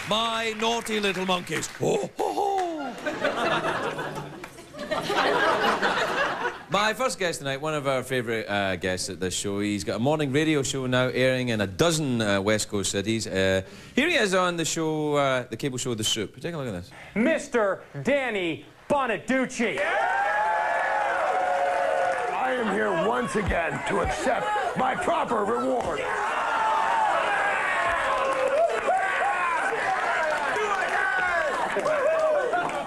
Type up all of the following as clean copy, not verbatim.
My naughty little monkeys. Oh, ho, ho. My first guest tonight, one of our favourite guests at this show. He's got a morning radio show now airing in a dozen West Coast cities. Here he is on the show, the cable show The Soup. Take a look at this. Mr. Danny Bonaduce. I am here once again to accept my proper reward.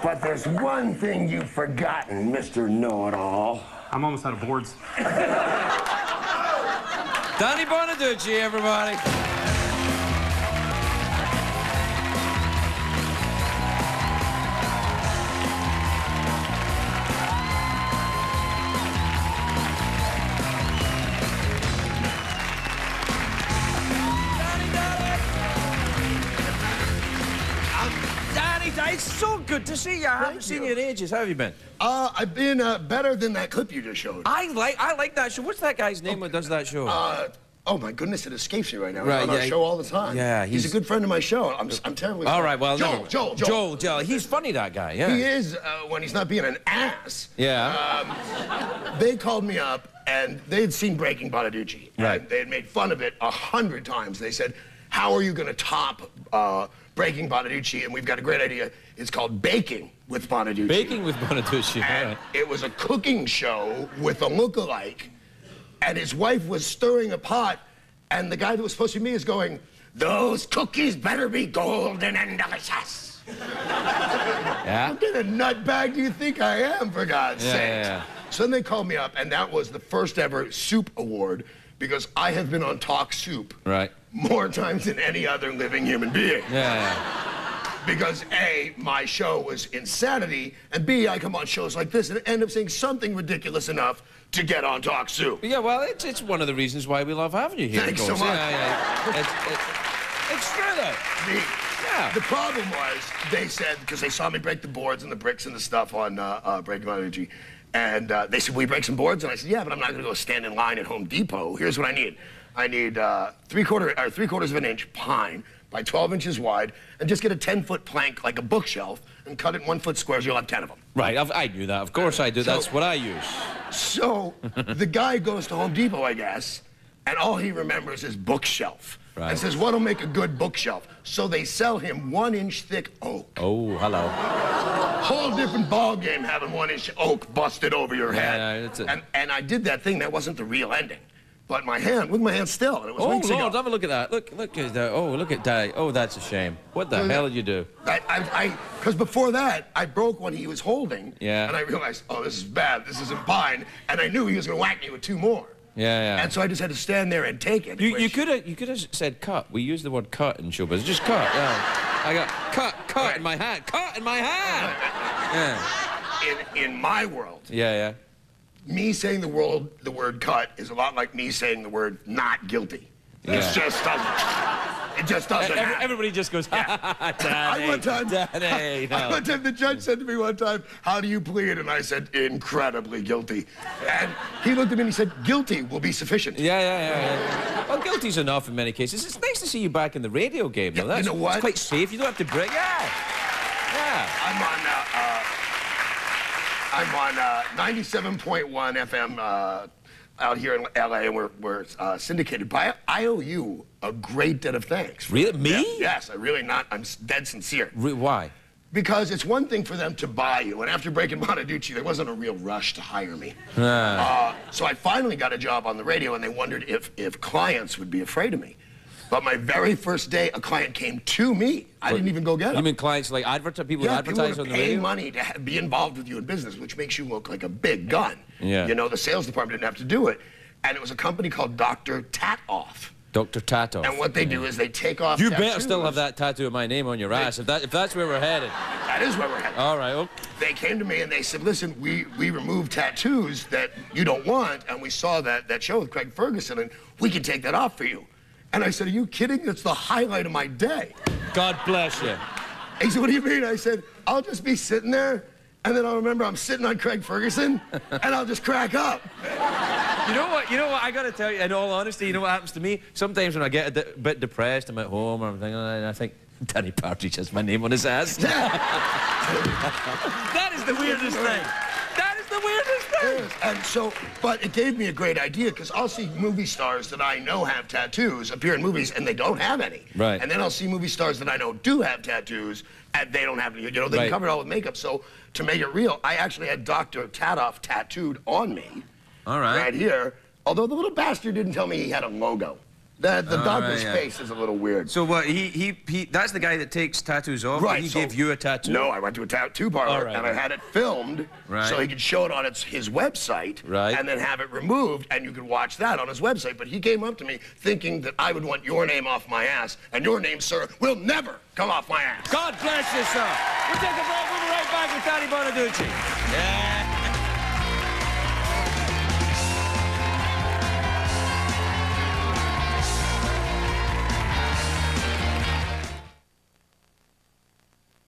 But there's one thing you've forgotten, Mr. Know-It-All. I'm almost out of boards. Danny Bonaduce, everybody. It's so good to see you. I haven't seen you in ages. How have you been? I've been better than that clip you just showed. I like that show. What's that guy's name that does that show? Oh my goodness, it escapes me right now. Right, He's on our show all the time. Yeah, he's a good friend of my show. I'm terribly sorry. All right, well, Joel. He's funny, that guy. Yeah, he is when he's not being an ass. Yeah. They called me up and they had seen Breaking Bonaduce. Right. And they had made fun of it 100 times. They said, "How are you going to top Breaking Bonaduce?" And we've got a great idea. It's called Baking with Bonaduce. Baking with Bonaduce. And it was a cooking show with a lookalike, and his wife was stirring a pot, and the guy that was supposed to be me is going, "Those cookies better be golden and delicious." Yeah. What kind of nutbag do you think I am, for God's sake? Yeah. So then they called me up, and that was the first ever Soup Award, because I have been on Talk Soup more times than any other living human being. Yeah. Because A, my show was insanity, and B, I come on shows like this and end up saying something ridiculous enough to get on Talk Soup. Yeah, well, it's one of the reasons why we love having you here. Thanks so much. Yeah. It's true, though. The problem was, they said, because they saw me break the boards and the bricks and the stuff on Breaking Bonaduce, and they said, "Will you break some boards?" And I said, "Yeah, but I'm not going to go stand in line at Home Depot. Here's what I need. I need 3/4 of an inch pine by 12 inches wide, and just get a 10-foot plank like a bookshelf and cut it in 1-foot squares. You'll have 10 of them." Right, I knew that. Of course I do. That's what I use. So the guy goes to Home Depot, I guess, and all he remembers is bookshelf. Right. And says, "What'll make a good bookshelf?" So they sell him 1-inch thick oak. Oh, hello. Whole different ball game having 1-inch oak busted over your head. And I did that thing. That wasn't the real ending. But my hand, look at my hand still. And it was weeks ago. Have a look at that. Look at that. Oh, look at that. Oh, that's a shame. What the hell did you do? Because before that, I broke what he was holding. Yeah. And I realized, oh, this is bad. This isn't fine. And I knew he was going to whack me with 2 more. Yeah. And so I just had to stand there and take it. You could have said cut. We use the word cut in showbiz. Just cut. Yeah. I got cut in my hand. Cut in my hand. Yeah. In my world. Yeah. Me saying the word cut is a lot like me saying the word not guilty. Yeah. It just doesn't happen. Everybody just goes, Danny, Danny. No. One time the judge said to me one time, "How do you plead?" And I said, "Incredibly guilty." And he looked at me and he said, "Guilty will be sufficient." Yeah. Well, guilty's enough in many cases. It's nice to see you back in the radio game, though. You know what? It's quite safe. You don't have to break. Yeah. I'm on 97.1 FM out here in LA, and we're syndicated. But I owe you a great debt of thanks. Really? Me? Yeah, yes, I'm dead sincere. Why? Because it's one thing for them to buy you, and after Breaking Bonaduce, there wasn't a real rush to hire me. So I finally got a job on the radio, and they wondered if clients would be afraid of me. But my very first day, a client came to me. I didn't even go get them. You mean clients like people who advertise on the radio? Pay money to be involved with you in business, which makes you look like a big gun. Yeah. You know, the sales department didn't have to do it. And it was a company called Dr. TATTOFF. Dr. TATTOFF. And what they do is they take off You better still have that tattoo of my name on your ass, if that's where we're headed. That is where we're headed. All right. Oh. They came to me and they said, "Listen, we remove tattoos that you don't want, and we saw that show with Craig Ferguson, and we can take that off for you." And I said, "Are you kidding? That's the highlight of my day." God bless you. He said, "What do you mean?" I said, "I'll just be sitting there, and then I'll remember I'm sitting on Craig Ferguson, and I'll just crack up." You know what? I got to tell you, in all honesty, you know what happens to me? Sometimes when I get a bit depressed, I'm at home, or I'm thinking, and I think, Danny Partridge has my name on his ass. That is the weirdest thing. That is the weirdest thing. And so, but it gave me a great idea, because I'll see movie stars that I know have tattoos appear in movies and they don't have any. Right. And then I'll see movie stars that I know do have tattoos and they don't have any. You know, they can cover it all with makeup. So to make it real, I actually had Dr. TATTOFF tattooed on me. All right. Right here. Although the little bastard didn't tell me he had a logo. The doctor's face is a little weird. So what, that's the guy that takes tattoos off? Right. He gave you a tattoo? No, I went to a tattoo parlor and I had it filmed so he could show it on his website and then have it removed, and you could watch that on his website. But he came up to me thinking that I would want your name off my ass, and your name, sir, will never come off my ass. God bless you, sir. We'll take a break. We'll be right back with Danny Bonaduce. Yeah.